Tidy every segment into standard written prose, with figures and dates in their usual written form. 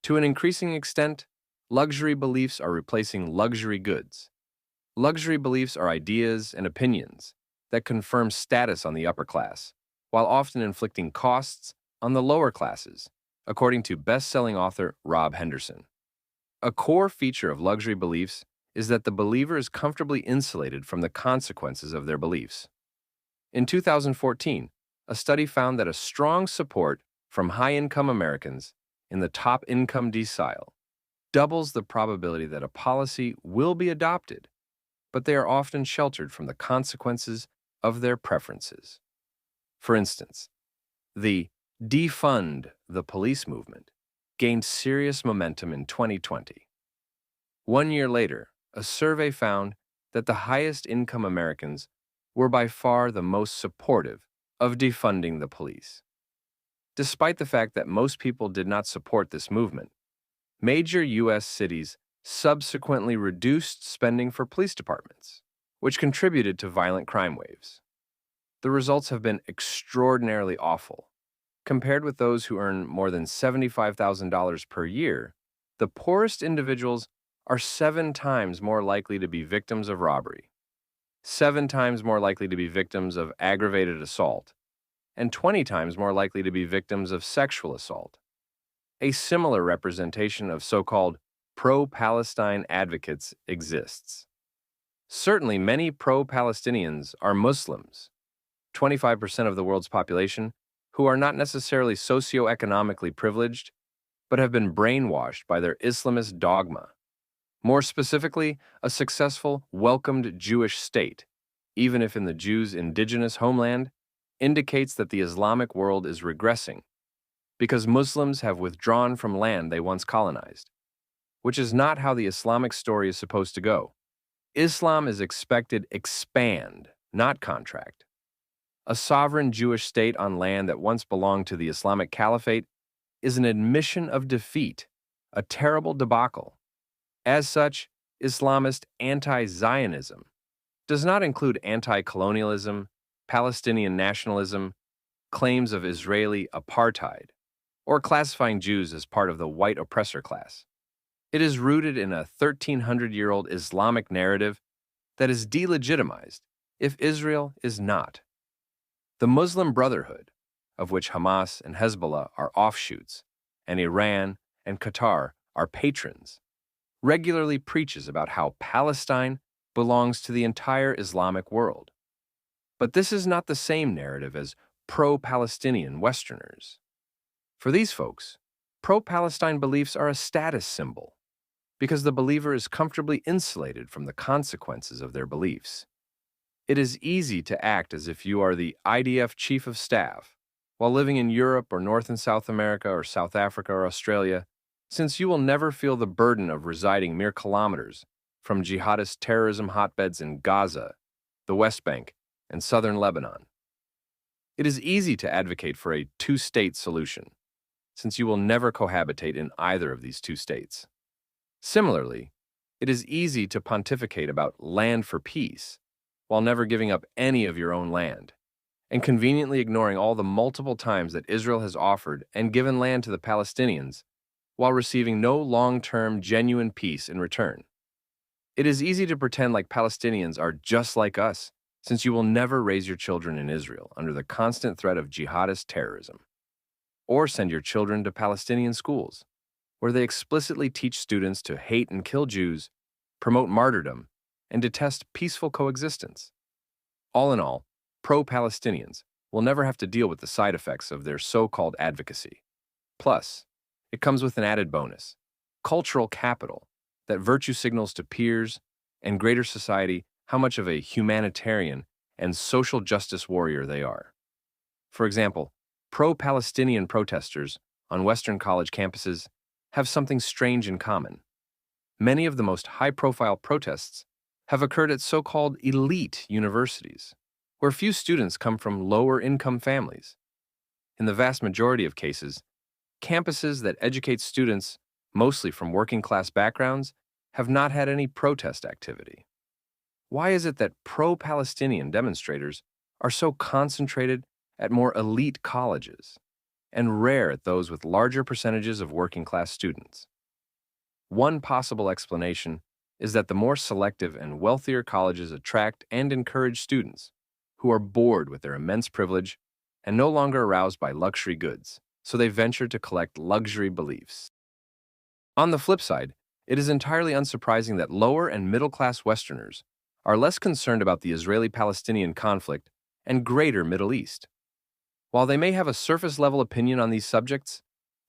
To an increasing extent, luxury beliefs are replacing luxury goods. Luxury beliefs are ideas and opinions that confirm status on the upper class, while often inflicting costs on the lower classes, according to best-selling author Rob Henderson. A core feature of luxury beliefs is that the believer is comfortably insulated from the consequences of their beliefs. In 2014, a study found that a strong support from high-income Americans in the top income decile doubles the probability that a policy will be adopted, but they are often sheltered from the consequences of their preferences. For instance, the defund the police movement gained serious momentum in 2020. 1 year later, a survey found that the highest income Americans were by far the most supportive of defunding the police. Despite the fact that most people did not support this movement, major U.S. cities subsequently reduced spending for police departments, which contributed to violent crime waves. The results have been extraordinarily awful. Compared with those who earn more than $75,000 per year, the poorest individuals are 7 times more likely to be victims of robbery, 7 times more likely to be victims of aggravated assault, and 20 times more likely to be victims of sexual assault. A similar representation of so-called pro-Palestine advocates exists. Certainly, many pro-Palestinians are Muslims, 25% of the world's population, who are not necessarily socioeconomically privileged, but have been brainwashed by their Islamist dogma. More specifically, a successful, welcomed Jewish state, even if in the Jews' indigenous homeland, indicates that the Islamic world is regressing, because Muslims have withdrawn from land they once colonized, which is not how the Islamic story is supposed to go. Islam is expected expand, not contract. A sovereign Jewish state on land that once belonged to the Islamic Caliphate is an admission of defeat, a terrible debacle. As such, Islamist anti-Zionism does not include anti-colonialism, Palestinian nationalism, claims of Israeli apartheid, or classifying Jews as part of the white oppressor class. It is rooted in a 1,300-year-old Islamic narrative that is delegitimized if Israel is not. The Muslim Brotherhood, of which Hamas and Hezbollah are offshoots, and Iran and Qatar are patrons, regularly preaches about how Palestine belongs to the entire Islamic world. But this is not the same narrative as pro-Palestinian Westerners. For these folks, pro-Palestine beliefs are a status symbol, because the believer is comfortably insulated from the consequences of their beliefs. It is easy to act as if you are the IDF chief of staff while living in Europe or North and South America or South Africa or Australia, since you will never feel the burden of residing mere kilometers from jihadist terrorism hotbeds in Gaza, the West Bank, and southern Lebanon. It is easy to advocate for a two-state solution, since you will never cohabitate in either of these two states. Similarly, it is easy to pontificate about land for peace, while never giving up any of your own land, and conveniently ignoring all the multiple times that Israel has offered and given land to the Palestinians while receiving no long-term, genuine peace in return. It is easy to pretend like Palestinians are just like us, since you will never raise your children in Israel under the constant threat of jihadist terrorism, or send your children to Palestinian schools, where they explicitly teach students to hate and kill Jews, promote martyrdom, and detest peaceful coexistence. All in all, pro-Palestinians will never have to deal with the side effects of their so-called advocacy. Plus, it comes with an added bonus, cultural capital, that virtue signals to peers and greater society how much of a humanitarian and social justice warrior they are. For example, pro-Palestinian protesters on Western college campuses have something strange in common. Many of the most high-profile protests have occurred at so-called elite universities, where few students come from lower-income families. In the vast majority of cases, campuses that educate students, mostly from working-class backgrounds, have not had any protest activity. Why is it that pro-Palestinian demonstrators are so concentrated at more elite colleges, and rare at those with larger percentages of working-class students. One possible explanation is that the more selective and wealthier colleges attract and encourage students who are bored with their immense privilege and no longer aroused by luxury goods, so they venture to collect luxury beliefs. On the flip side, it is entirely unsurprising that lower and middle-class Westerners are less concerned about the Israeli-Palestinian conflict and greater Middle East. While they may have a surface-level opinion on these subjects,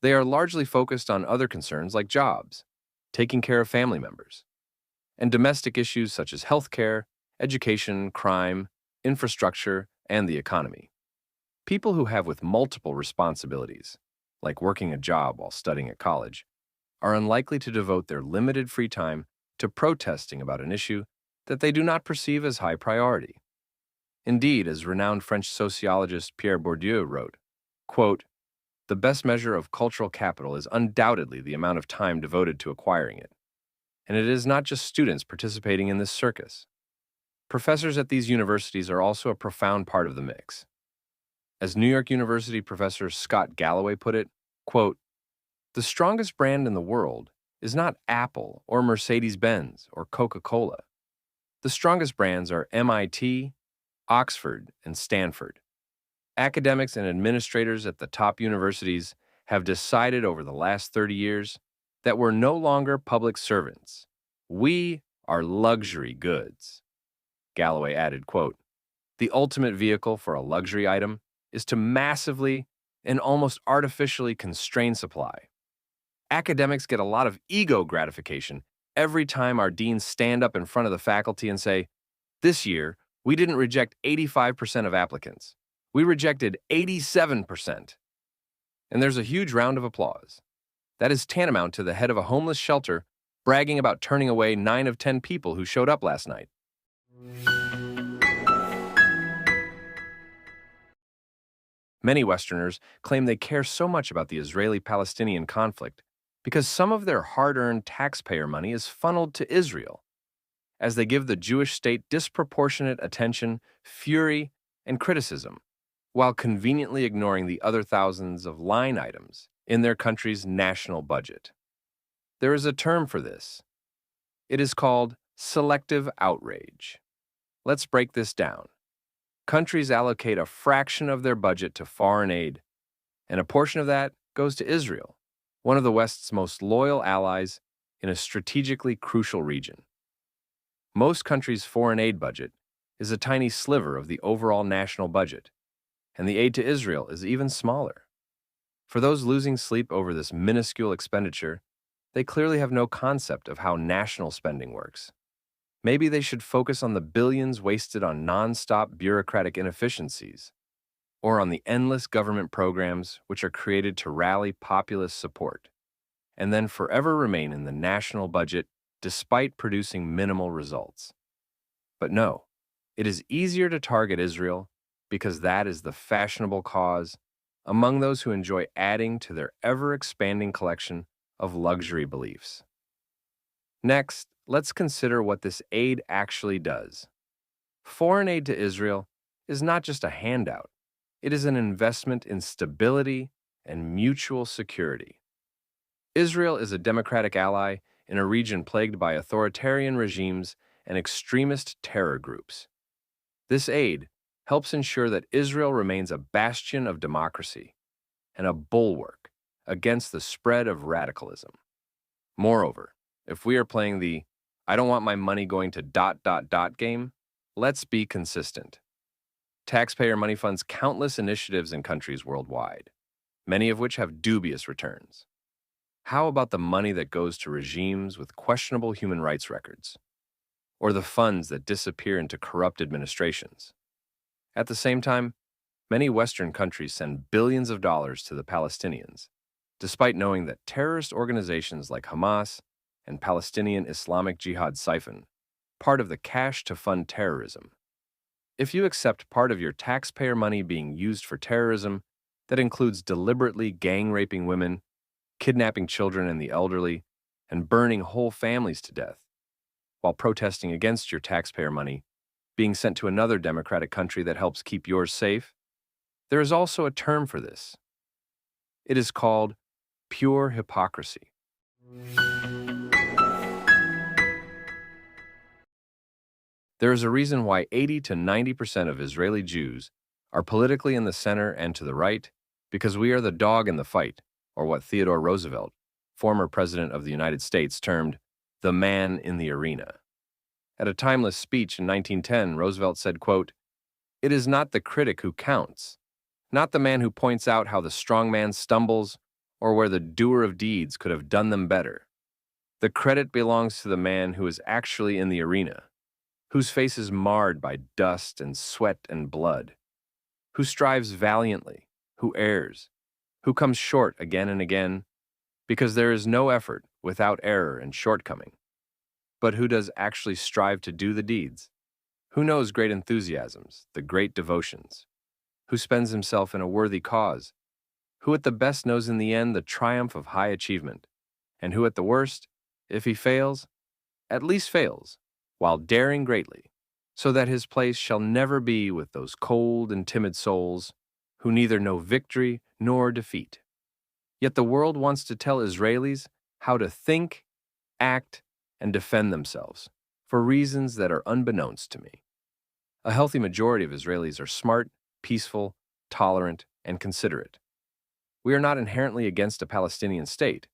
they are largely focused on other concerns like jobs, taking care of family members, and domestic issues such as healthcare, education, crime, infrastructure, and the economy. People who have with multiple responsibilities, like working a job while studying at college, are unlikely to devote their limited free time to protesting about an issue that they do not perceive as high priority. Indeed, as renowned French sociologist Pierre Bourdieu wrote, quote, "The best measure of cultural capital is undoubtedly the amount of time devoted to acquiring it. And it is not just students participating in this circus. Professors at these universities are also a profound part of the mix. As New York University professor Scott Galloway put it, quote, "The strongest brand in the world is not Apple or Mercedes-Benz or Coca-Cola. The strongest brands are MIT, Oxford, and Stanford. Academics and administrators at the top universities have decided over the last 30 years that we're no longer public servants. We are luxury goods." Galloway added, quote, "The ultimate vehicle for a luxury item is to massively and almost artificially constrain supply. Academics get a lot of ego gratification every time our deans stand up in front of the faculty and say, 'This year, we didn't reject 85% of applicants. We rejected 87%. And there's a huge round of applause. That is tantamount to the head of a homeless shelter bragging about turning away 9 of 10 people who showed up last night. Many Westerners claim they care so much about the Israeli-Palestinian conflict because some of their hard-earned taxpayer money is funneled to Israel, as they give the Jewish state disproportionate attention, fury, and criticism, while conveniently ignoring the other thousands of line items in their country's national budget. There is a term for this. It is called selective outrage. Let's break this down. Countries allocate a fraction of their budget to foreign aid, and a portion of that goes to Israel, one of the West's most loyal allies in a strategically crucial region. Most countries' foreign aid budget is a tiny sliver of the overall national budget, and the aid to Israel is even smaller. For those losing sleep over this minuscule expenditure, they clearly have no concept of how national spending works. Maybe they should focus on the billions wasted on non-stop bureaucratic inefficiencies, or on the endless government programs which are created to rally populist support, and then forever remain in the national budget despite producing minimal results. But no, it is easier to target Israel because that is the fashionable cause among those who enjoy adding to their ever-expanding collection of luxury beliefs. Next, let's consider what this aid actually does. Foreign aid to Israel is not just a handout. It is an investment in stability and mutual security. Israel is a democratic ally in a region plagued by authoritarian regimes and extremist terror groups. This aid helps ensure that Israel remains a bastion of democracy and a bulwark against the spread of radicalism. Moreover, if we are playing the "I don't want my money going to ... game, let's be consistent. Taxpayer money funds countless initiatives in countries worldwide, many of which have dubious returns. How about the money that goes to regimes with questionable human rights records, or the funds that disappear into corrupt administrations? At the same time, many Western countries send billions of dollars to the Palestinians, despite knowing that terrorist organizations like Hamas and Palestinian Islamic Jihad siphon part of the cash to fund terrorism. If you accept part of your taxpayer money being used for terrorism, that includes deliberately gang-raping women, kidnapping children and the elderly, and burning whole families to death, while protesting against your taxpayer money being sent to another democratic country that helps keep yours safe, there is also a term for this. It is called pure hypocrisy. There is a reason why 80 to 90% of Israeli Jews are politically in the center and to the right, because we are the dog in the fight, or what Theodore Roosevelt, former president of the United States, termed the man in the arena. At a timeless speech in 1910, Roosevelt said, quote, "It is not the critic who counts, not the man who points out how the strong man stumbles or where the doer of deeds could have done them better. The credit belongs to the man who is actually in the arena, whose face is marred by dust and sweat and blood, who strives valiantly, who errs, who comes short again and again, because there is no effort without error and shortcoming, but who does actually strive to do the deeds, who knows great enthusiasms, the great devotions, who spends himself in a worthy cause, who at the best knows in the end the triumph of high achievement, and who at the worst, if he fails, at least fails, while daring greatly, so that his place shall never be with those cold and timid souls who neither know victory nor defeat. Yet the world wants to tell Israelis how to think, act, and defend themselves, for reasons that are unbeknownst to me. A healthy majority of Israelis are smart, peaceful, tolerant, and considerate. We are not inherently against a Palestinian state,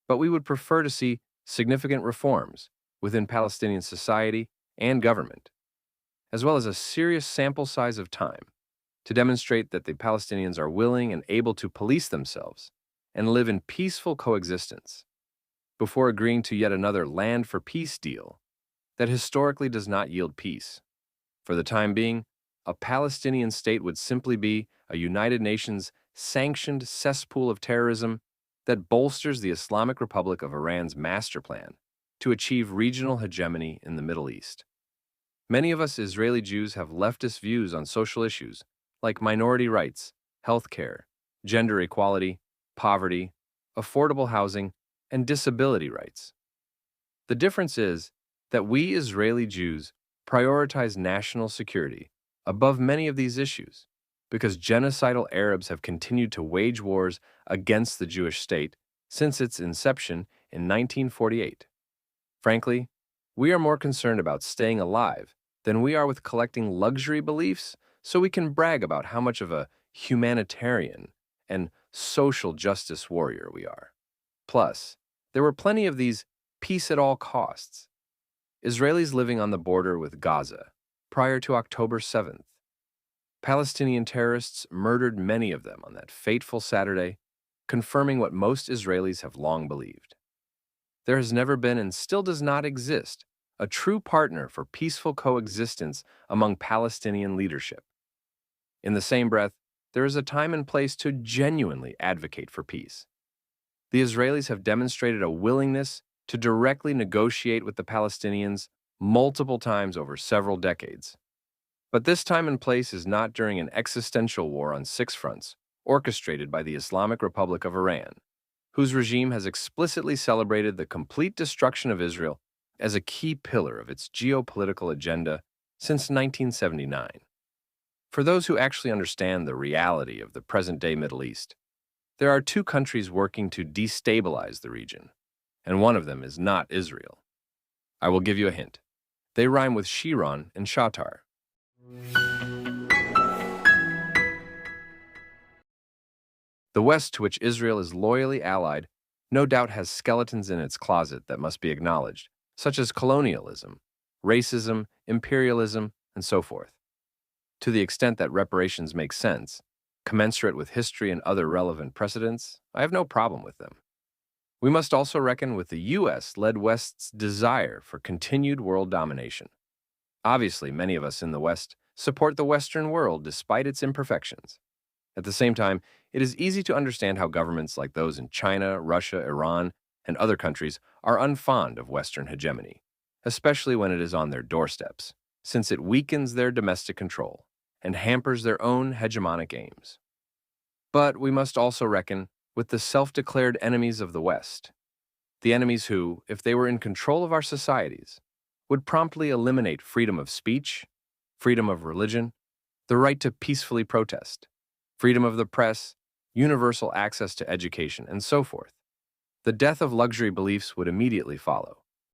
but we would prefer to see significant reforms within Palestinian society and government, as well as a serious sample size of time to demonstrate that the Palestinians are willing and able to police themselves and live in peaceful coexistence before agreeing to yet another land for peace deal that historically does not yield peace. For the time being, a Palestinian state would simply be a United Nations sanctioned cesspool of terrorism that bolsters the Islamic Republic of Iran's master plan to achieve regional hegemony in the Middle East. Many of us Israeli Jews have leftist views on social issues like minority rights, healthcare, gender equality, poverty, affordable housing, and disability rights. The difference is that we Israeli Jews prioritize national security above many of these issues because genocidal Arabs have continued to wage wars against the Jewish state since its inception in 1948. Frankly, we are more concerned about staying alive than we are with collecting luxury beliefs so we can brag about how much of a humanitarian and social justice warrior we are. Plus, there were plenty of these peace at all costs. Israelis living on the border with Gaza prior to October 7th. Palestinian terrorists murdered many of them on that fateful Saturday, confirming what most Israelis have long believed. There has never been and still does not exist a true partner for peaceful coexistence among Palestinian leadership. In the same breath, there is a time and place to genuinely advocate for peace. The Israelis have demonstrated a willingness to directly negotiate with the Palestinians multiple times over several decades. But this time and place is not during an existential war on 6 fronts, orchestrated by the Islamic Republic of Iran, whose regime has explicitly celebrated the complete destruction of Israel as a key pillar of its geopolitical agenda since 1979. For those who actually understand the reality of the present-day Middle East, there are 2 countries working to destabilize the region, and one of them is not Israel. I will give you a hint. They rhyme with Shiran and Shatar. The West, to which Israel is loyally allied, no doubt has skeletons in its closet that must be acknowledged, such as colonialism, racism, imperialism, and so forth. To the extent that reparations make sense, commensurate with history and other relevant precedents, I have no problem with them. We must also reckon with the U.S.-led West's desire for continued world domination. Obviously, many of us in the West support the Western world despite its imperfections. At the same time, it is easy to understand how governments like those in China, Russia, Iran, and other countries are unfond of Western hegemony, especially when it is on their doorsteps, since it weakens their domestic control and hampers their own hegemonic aims. But we must also reckon with the self-declared enemies of the West, the enemies who, if they were in control of our societies, would promptly eliminate freedom of speech, freedom of religion, the right to peacefully protest, freedom of the press, universal access to education, and so forth. The death of luxury beliefs would immediately follow.